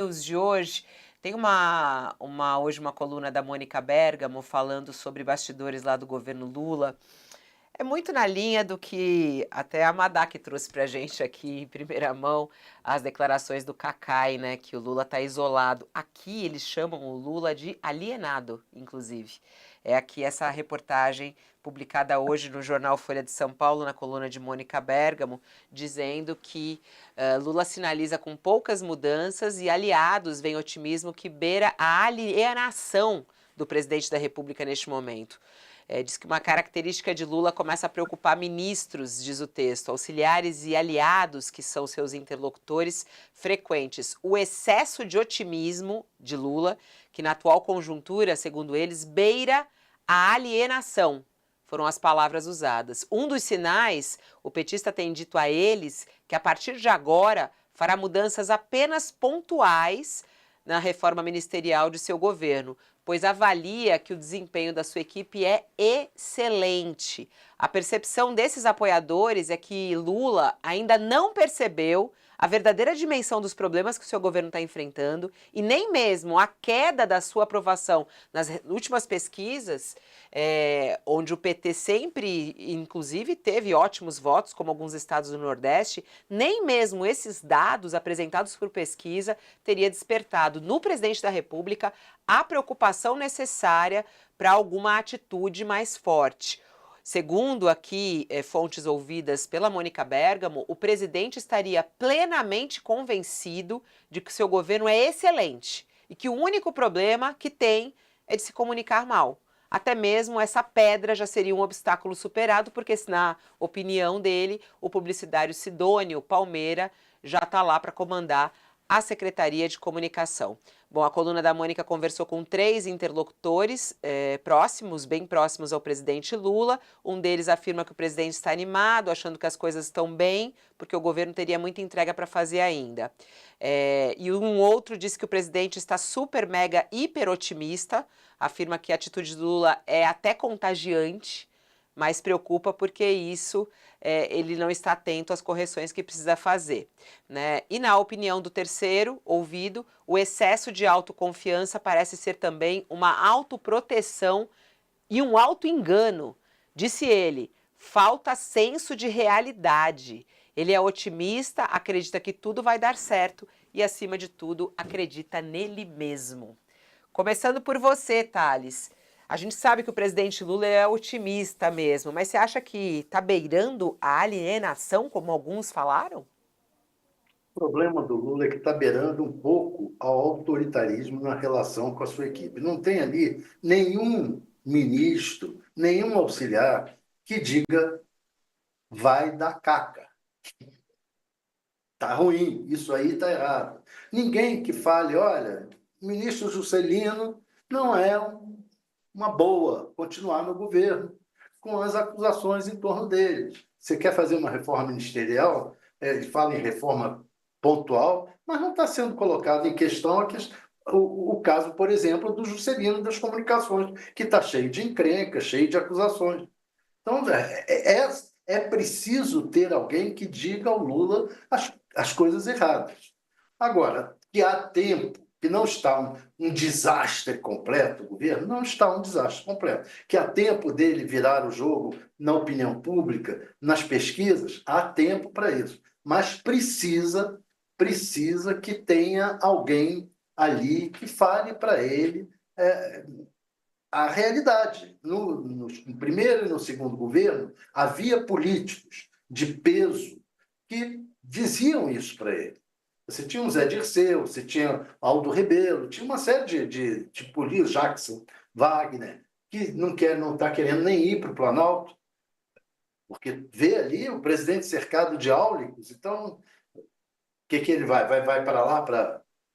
News de hoje tem hoje uma coluna da Mônica Bergamo falando sobre bastidores lá do governo Lula. É muito na linha do que até a Madak trouxe pra gente aqui em primeira mão, as declarações do Cacai, né, que o Lula tá isolado. Aqui eles chamam o Lula de alienado, inclusive. É aqui essa reportagem publicada hoje no jornal Folha de São Paulo, na coluna de Mônica Bergamo, dizendo que Lula sinaliza com poucas mudanças e aliados vem otimismo que beira a alienação do presidente da República neste momento. Diz que uma característica de Lula começa a preocupar ministros, diz o texto, auxiliares e aliados, que são seus interlocutores frequentes. O excesso de otimismo de Lula, que na atual conjuntura, segundo eles, beira a alienação. Foram as palavras usadas. Um dos sinais, o petista tem dito a eles que a partir de agora fará mudanças apenas pontuais na reforma ministerial de seu governo, pois avalia que o desempenho da sua equipe é excelente. A percepção desses apoiadores é que Lula ainda não percebeu a verdadeira dimensão dos problemas que o seu governo está enfrentando e nem mesmo a queda da sua aprovação nas últimas pesquisas, onde o PT sempre, inclusive, teve ótimos votos, como alguns estados do Nordeste, nem mesmo esses dados apresentados por pesquisa teria despertado no presidente da República a preocupação necessária para alguma atitude mais forte. Segundo aqui fontes ouvidas pela Mônica Bergamo, o presidente estaria plenamente convencido de que seu governo é excelente e que o único problema que tem é de se comunicar mal. Até mesmo essa pedra já seria um obstáculo superado, porque, na opinião dele, o publicitário Sidônio Palmeira já está lá para comandar a Secretaria de Comunicação. Bom, a coluna da Mônica conversou com 3 interlocutores bem próximos ao presidente Lula. Um deles afirma que o presidente está animado, achando que as coisas estão bem, porque o governo teria muita entrega para fazer ainda. E um outro diz que o presidente está super, mega, hiper otimista, afirma que a atitude do Lula é até contagiante, mas preocupa porque ele não está atento às correções que precisa fazer, né? E na opinião do terceiro ouvido, o excesso de autoconfiança parece ser também uma autoproteção e um autoengano. Disse ele, falta senso de realidade. Ele é otimista, acredita que tudo vai dar certo e, acima de tudo, acredita nele mesmo. Começando por você, Thales. A gente sabe que o presidente Lula é otimista mesmo, mas você acha que está beirando a alienação, como alguns falaram? O problema do Lula é que está beirando um pouco ao autoritarismo na relação com a sua equipe. Não tem ali nenhum ministro, nenhum auxiliar que diga vai dar caca. Tá ruim, isso aí tá errado. Ninguém que fale, olha, o ministro Juscelino não é uma boa continuar no governo, com as acusações em torno dele. Você quer fazer uma reforma ministerial? Ele fala em reforma pontual, mas não está sendo colocado em questão o caso, por exemplo, do Juscelino das Comunicações, que está cheio de encrencas, cheio de acusações. Então, é preciso ter alguém que diga ao Lula as coisas erradas. Agora, que há tempo, que não está um desastre completo, o governo não está um desastre completo, que há tempo dele virar o jogo na opinião pública, nas pesquisas, há tempo para isso. Mas precisa que tenha alguém ali que fale para ele a realidade. No primeiro e no segundo governo, havia políticos de peso que diziam isso para ele. Você tinha o Zé Dirceu, você tinha Aldo Rebelo, tinha uma série de políticos, Jackson Wagner, que não está querendo nem ir para o Planalto, porque vê ali o presidente cercado de áulicos. Então, o que ele vai? Vai para lá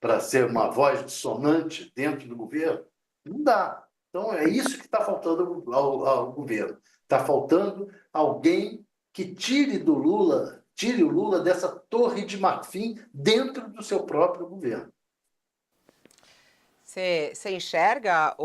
para ser uma voz dissonante dentro do governo? Não dá. Então, é isso que está faltando ao governo. Está faltando alguém que tire o Lula dessa torre de marfim dentro do seu próprio governo. Você enxerga,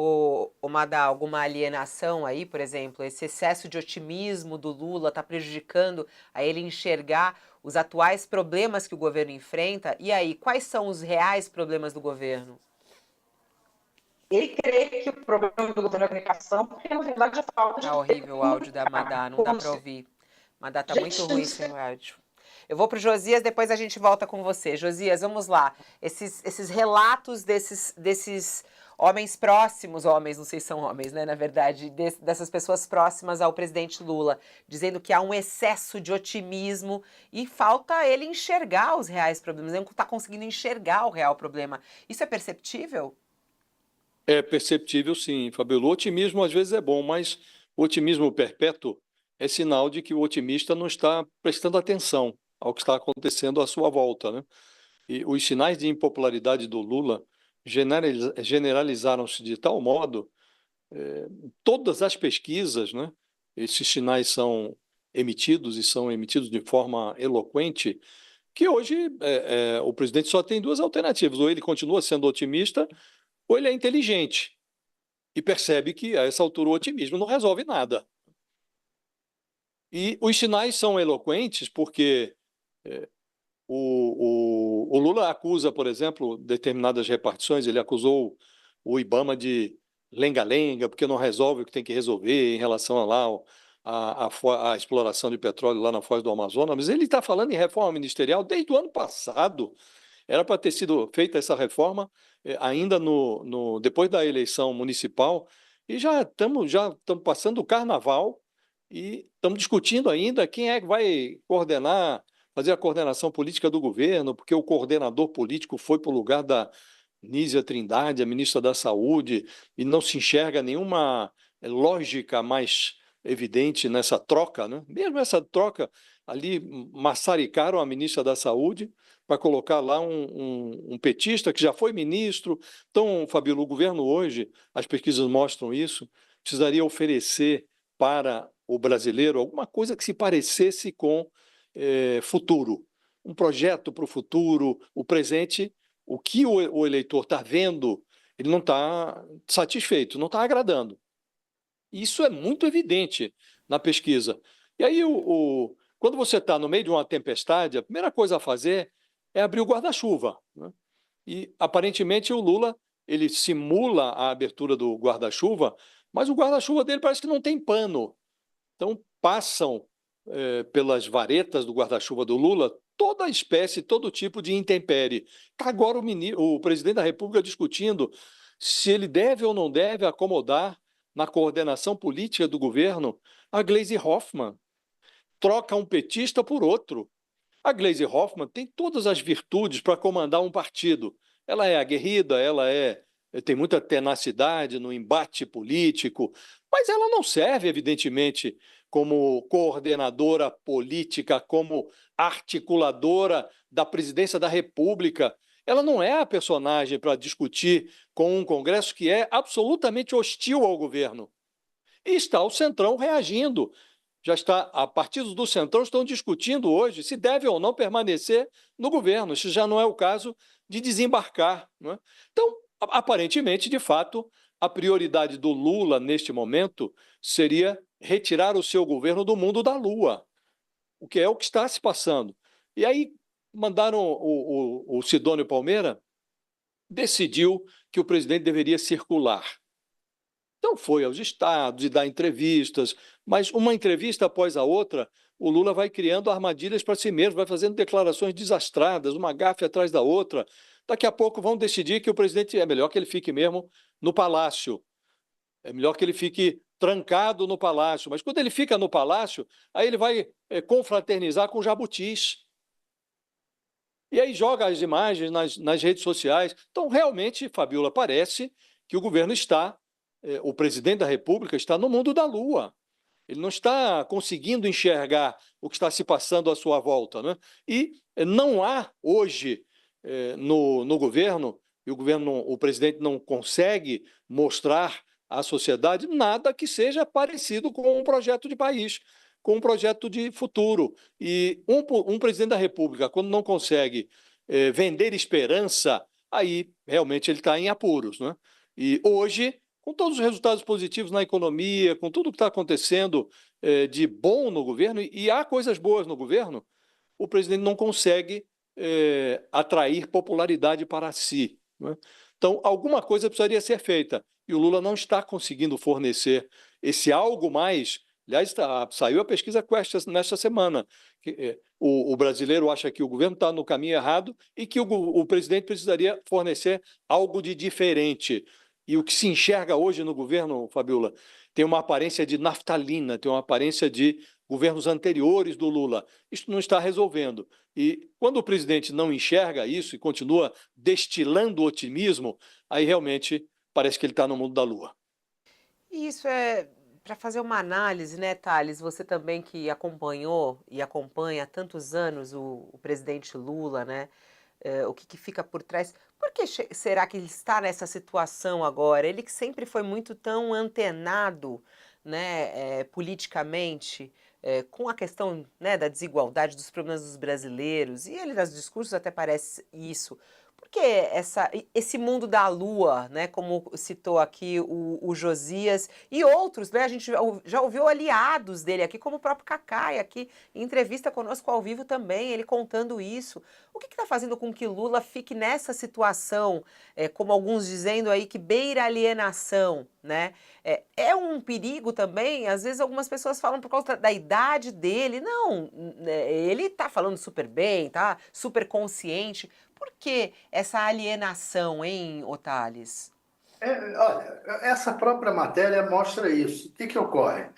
alguma alienação aí, por exemplo, esse excesso de otimismo do Lula está prejudicando a ele enxergar os atuais problemas que o governo enfrenta. E aí, quais são os reais problemas do governo? Ele crê que o problema do governo é a comunicação, porque na verdade a falta Tá de horrível o áudio da Madá, não dá para ouvir. Madá, tá muito ruim seu áudio. Eu vou pro Josias, depois a gente volta com você. Josias, vamos lá. Esses relatos desses homens próximos, homens, não sei se são homens, né, na verdade, dessas pessoas próximas ao presidente Lula, dizendo que há um excesso de otimismo e falta ele enxergar os reais problemas, ele não está conseguindo enxergar o real problema. Isso é perceptível? É perceptível, sim, Fabiola. O otimismo às vezes é bom, mas o otimismo perpétuo é sinal de que o otimista não está prestando atenção ao que está acontecendo à sua volta, né? E os sinais de impopularidade do Lula generalizaram-se de tal modo, todas as pesquisas, né? Esses sinais são emitidos e são emitidos de forma eloquente, que hoje o presidente só tem duas alternativas: ou ele continua sendo otimista, ou ele é inteligente e percebe que, a essa altura, o otimismo não resolve nada. E os sinais são eloquentes porque o Lula acusa, por exemplo, determinadas repartições, ele acusou o IBAMA de lenga-lenga, porque não resolve o que tem que resolver em relação à exploração de petróleo lá na Foz do Amazonas, mas ele está falando em reforma ministerial desde o ano passado. Era para ter sido feita essa reforma ainda depois da eleição municipal, e já estamos passando o carnaval e estamos discutindo ainda quem é que vai fazer a coordenação política do governo, porque o coordenador político foi para o lugar da Nízia Trindade, a ministra da Saúde, e não se enxerga nenhuma lógica mais evidente nessa troca, né? Mesmo essa troca ali, massaricaram a ministra da Saúde para colocar lá um petista que já foi ministro. Então, Fabíola, o governo hoje, as pesquisas mostram isso, precisaria oferecer para o brasileiro alguma coisa que se parecesse com futuro, um projeto para o futuro. O presente, o que o eleitor está vendo, ele não está satisfeito, não está agradando. Isso é muito evidente na pesquisa. E aí, quando você está no meio de uma tempestade, a primeira coisa a fazer é abrir o guarda-chuva, né? E, aparentemente, o Lula ele simula a abertura do guarda-chuva, mas o guarda-chuva dele parece que não tem pano. Então, passam pelas varetas do guarda-chuva do Lula toda espécie, todo tipo de intempérie. Está agora o presidente da República discutindo se ele deve ou não deve acomodar na coordenação política do governo a Gleisi Hoffmann. Troca um petista por outro. A Gleisi Hoffmann tem todas as virtudes para comandar um partido. Ela é aguerrida, tem muita tenacidade no embate político, mas ela não serve, evidentemente, como coordenadora política, como articuladora da presidência da República. Ela não é a personagem para discutir com um Congresso que é absolutamente hostil ao governo. E está o Centrão reagindo. Partidos do Centrão estão discutindo hoje se deve ou não permanecer no governo. Isso já não é o caso de desembarcar, não é? Então, aparentemente, de fato, a prioridade do Lula neste momento seria retirar o seu governo do mundo da Lua, o que é o que está se passando. E aí mandaram o Sidônio Palmeira, decidiu que o presidente deveria circular. Então foi aos estados e dar entrevistas, mas uma entrevista após a outra, o Lula vai criando armadilhas para si mesmo, vai fazendo declarações desastradas, uma gafe atrás da outra. Daqui a pouco vão decidir que o presidente é melhor que ele fique mesmo no palácio, é melhor que ele fique trancado no palácio. Mas quando ele fica no palácio, aí ele vai confraternizar com jabutis. E aí joga as imagens nas redes sociais. Então, realmente, Fabiola, parece que o presidente da República está no mundo da Lua. Ele não está conseguindo enxergar o que está se passando à sua volta, né? E não há hoje no governo, e o presidente não consegue mostrar à sociedade nada que seja parecido com um projeto de país, com um projeto de futuro. E um presidente da República, quando não consegue vender esperança, aí realmente ele está em apuros, né? E hoje, com todos os resultados positivos na economia, com tudo que está acontecendo de bom no governo, e há coisas boas no governo, o presidente não consegue atrair popularidade para si, né? Então, alguma coisa precisaria ser feita, e o Lula não está conseguindo fornecer esse algo mais. Aliás, saiu a pesquisa Quest nesta semana. O brasileiro acha que o governo está no caminho errado e que o presidente precisaria fornecer algo de diferente. E o que se enxerga hoje no governo, Fabiola, tem uma aparência de naftalina, tem uma aparência de governos anteriores do Lula. Isso não está resolvendo. E quando o presidente não enxerga isso e continua destilando otimismo, aí realmente parece que ele está no mundo da lua. E isso é para fazer uma análise, né, Thales? Você também que acompanhou e acompanha há tantos anos o presidente Lula, né? O que fica por trás? Por que será que ele está nessa situação agora? Ele que sempre foi muito tão antenado, né, politicamente, com a questão, né, da desigualdade, dos problemas dos brasileiros, e ele nos discursos até parece isso. Por que esse mundo da lua, né, como citou aqui o Josias e outros, né, a gente já ouviu aliados dele aqui, como o próprio Cacai aqui, em entrevista conosco ao vivo também, ele contando isso. O que está fazendo com que Lula fique nessa situação, como alguns dizendo aí, que beira alienação, né? É um perigo também, às vezes algumas pessoas falam por causa da idade dele. Não, ele está falando super bem, tá super consciente. Por que essa alienação, hein, Thales? Olha, essa própria matéria mostra isso. O que ocorre?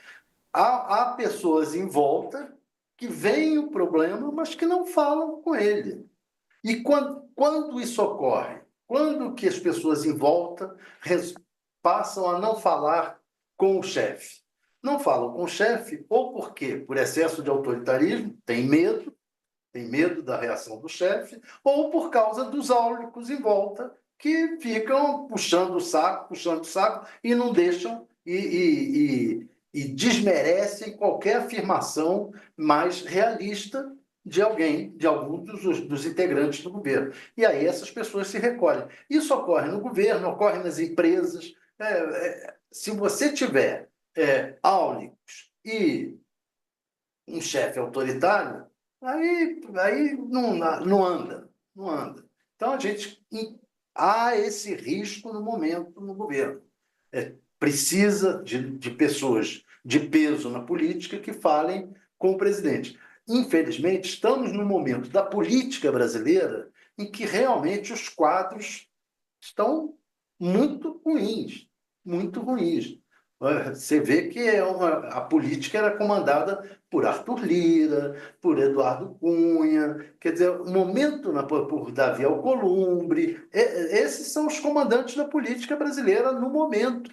Há pessoas em volta que veem o problema, mas que não falam com ele. E quando isso ocorre? Quando que as pessoas em volta passam a não falar com o chefe? Não falam com o chefe, ou por quê? Por excesso de autoritarismo, tem medo da reação do chefe, ou por causa dos áulicos em volta, que ficam puxando o saco, e não deixam e desmerecem qualquer afirmação mais realista de algum dos integrantes do governo. E aí essas pessoas se recolhem. Isso ocorre no governo, ocorre nas empresas. Se você tiver áulicos e um chefe autoritário, aí não anda. Então, há esse risco no momento no governo. Precisa de pessoas de peso na política que falem com o presidente. Infelizmente, estamos num momento da política brasileira em que realmente os quadros estão muito ruins, muito ruins. Você vê que a política era comandada por Arthur Lira, por Eduardo Cunha, quer dizer, o momento por Davi Alcolumbre, esses são os comandantes da política brasileira no momento.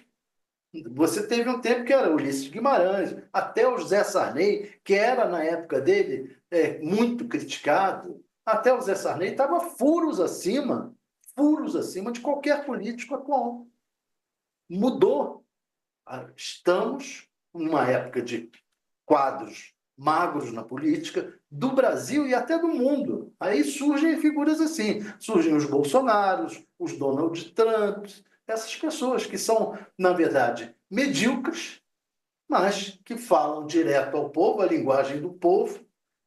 Você teve um tempo que era Ulisses Guimarães, até o José Sarney, que era, na época dele, muito criticado, até o José Sarney estava furos acima de qualquer político atual. Mudou. Estamos numa época de quadros magros na política do Brasil e até do mundo. Aí surgem figuras assim, surgem os Bolsonaros, os Donald Trumps, essas pessoas que são, na verdade, medíocres, mas que falam direto ao povo, a linguagem do povo,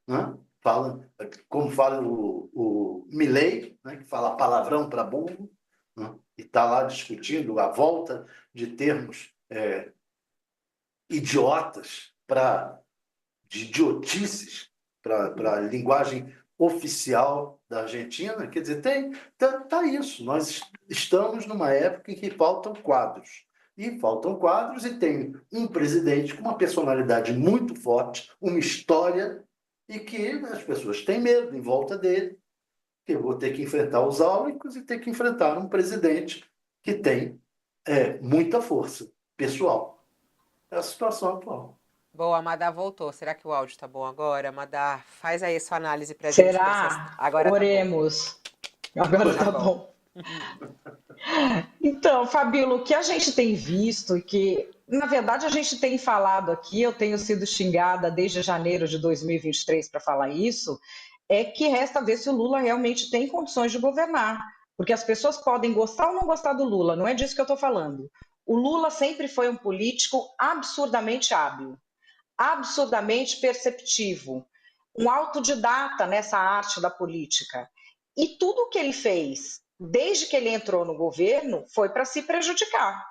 né? Como fala o Milei, né? Que fala palavrão para burro, né? E está lá discutindo a volta de termos idiotas de idiotices para a linguagem oficial da Argentina. Quer dizer, tá isso. Nós estamos numa época em que faltam quadros. E tem um presidente com uma personalidade muito forte, uma história, e que as pessoas têm medo em volta dele, que eu vou ter que enfrentar os áulicos e ter que enfrentar um presidente que tem muita força pessoal. É a situação atual. Bom, a Madá voltou. Será que o áudio tá bom agora? Madá, faz aí a sua análise pra gente. Será? Agora Oremos. Agora tá bom. Então, Fabíola, o que a gente tem visto e que, na verdade, a gente tem falado aqui, eu tenho sido xingada desde janeiro de 2023 para falar isso, é que resta ver se o Lula realmente tem condições de governar. Porque as pessoas podem gostar ou não gostar do Lula, não é disso que eu estou falando. O Lula sempre foi um político absurdamente hábil, absurdamente perceptivo. um autodidata nessa arte da política. E tudo que ele fez, desde que ele entrou no governo, foi para se prejudicar.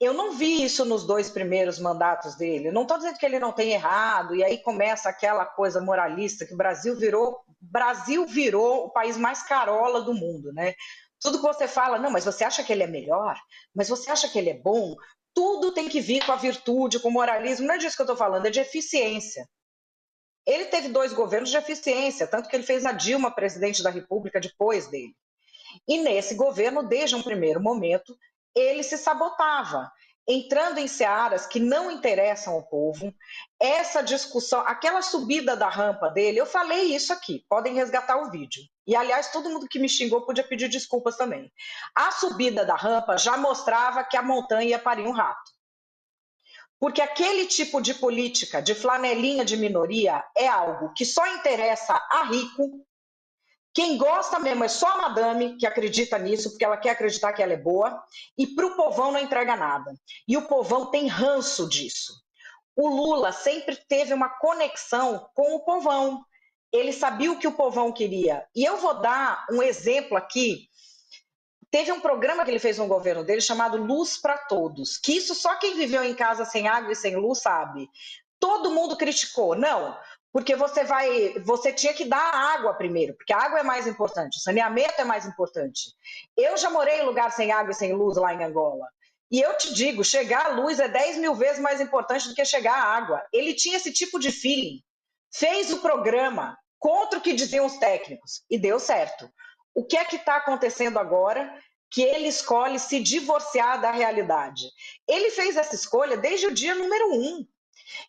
Eu não vi isso nos 2 primeiros mandatos dele. Não estou dizendo que ele não tem errado, e aí começa aquela coisa moralista que o Brasil virou o país mais carola do mundo, né? Tudo que você fala, não, mas você acha que ele é melhor? Mas você acha que ele é bom? Tudo tem que vir com a virtude, com o moralismo. Não é disso que eu estou falando, é de eficiência. Ele teve 2 governos de eficiência, tanto que ele fez a Dilma presidente da República depois dele. E nesse governo, desde um primeiro momento, ele se sabotava, entrando em searas que não interessam ao povo. Essa discussão, aquela subida da rampa dele, eu falei isso aqui, podem resgatar o vídeo. E, aliás, todo mundo que me xingou podia pedir desculpas também. A subida da rampa já mostrava que a montanha ia parir um rato. Porque aquele tipo de política de flanelinha de minoria é algo que só interessa a rico. Quem gosta mesmo é só a madame que acredita nisso, porque ela quer acreditar que ela é boa, e para o povão não entrega nada. E o povão tem ranço disso. O Lula sempre teve uma conexão com o povão. Ele sabia o que o povão queria. E eu vou dar um exemplo aqui. Teve um programa que ele fez no governo dele chamado Luz para Todos, que isso só quem viveu em casa sem água e sem luz sabe. Todo mundo criticou. Não, porque você tinha que dar água primeiro, porque a água é mais importante, o saneamento é mais importante. Eu já morei em lugar sem água e sem luz lá em Angola. E eu te digo, chegar à luz é 10 mil vezes mais importante do que chegar à água. Ele tinha esse tipo de feeling. Fez o programa contra o que diziam os técnicos e deu certo. O que é que está acontecendo agora? Que ele escolhe se divorciar da realidade. Ele fez essa escolha desde o dia número 1.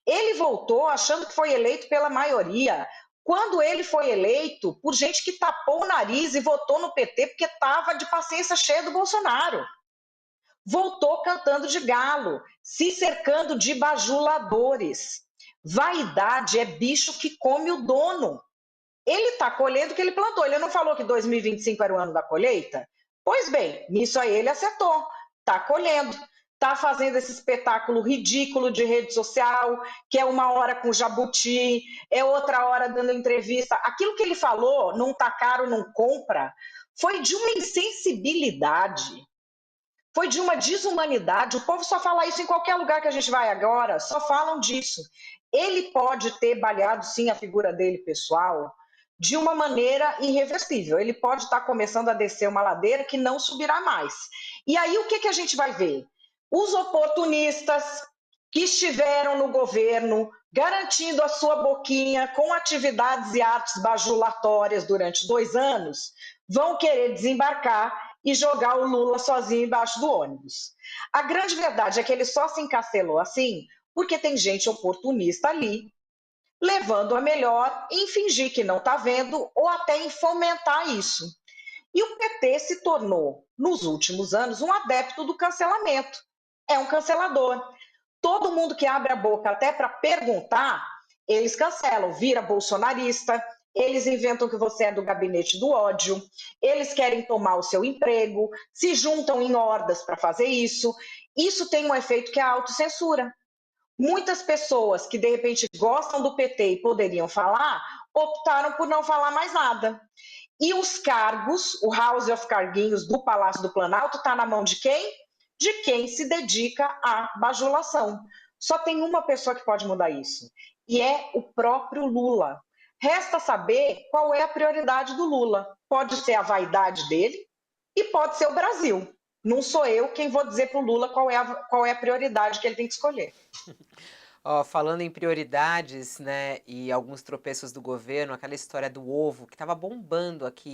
Ele voltou achando que foi eleito pela maioria, quando ele foi eleito por gente que tapou o nariz e votou no PT porque estava de paciência cheia do Bolsonaro. Voltou cantando de galo, se cercando de bajuladores. Vaidade é bicho que come o dono. Ele está colhendo o que ele plantou. Ele não falou que 2025 era o ano da colheita? Pois bem, nisso aí ele acertou. Está colhendo. Está fazendo esse espetáculo ridículo de rede social, que é uma hora com jabuti, é outra hora dando entrevista. Aquilo que ele falou, não tá caro, não compra, foi de uma insensibilidade, foi de uma desumanidade. O povo só fala isso em qualquer lugar que a gente vai agora, só falam disso. Ele pode ter baleado, sim, a figura dele pessoal de uma maneira irreversível. Ele pode estar começando a descer uma ladeira que não subirá mais. E aí o que a gente vai ver? Os oportunistas que estiveram no governo garantindo a sua boquinha com atividades e artes bajulatórias durante 2 anos, vão querer desembarcar e jogar o Lula sozinho embaixo do ônibus. A grande verdade é que ele só se encastelou assim porque tem gente oportunista ali, levando a melhor em fingir que não está vendo ou até em fomentar isso. E o PT se tornou, nos últimos anos, um adepto do cancelamento. É um cancelador. Todo mundo que abre a boca até para perguntar, eles cancelam, vira bolsonarista, eles inventam que você é do gabinete do ódio, eles querem tomar o seu emprego, se juntam em hordas para fazer isso. Isso tem um efeito que é a autocensura. Muitas pessoas que de repente gostam do PT e poderiam falar, optaram por não falar mais nada. E os cargos, o House of Carguinhos do Palácio do Planalto, está na mão de quem? De quem se dedica à bajulação. Só tem uma pessoa que pode mudar isso, e é o próprio Lula. Resta saber qual é a prioridade do Lula. Pode ser a vaidade dele e pode ser o Brasil. Não sou eu quem vou dizer para o Lula qual é a prioridade que ele tem que escolher. Ó, falando em prioridades, né, e alguns tropeços do governo, aquela história do ovo que estava bombando aqui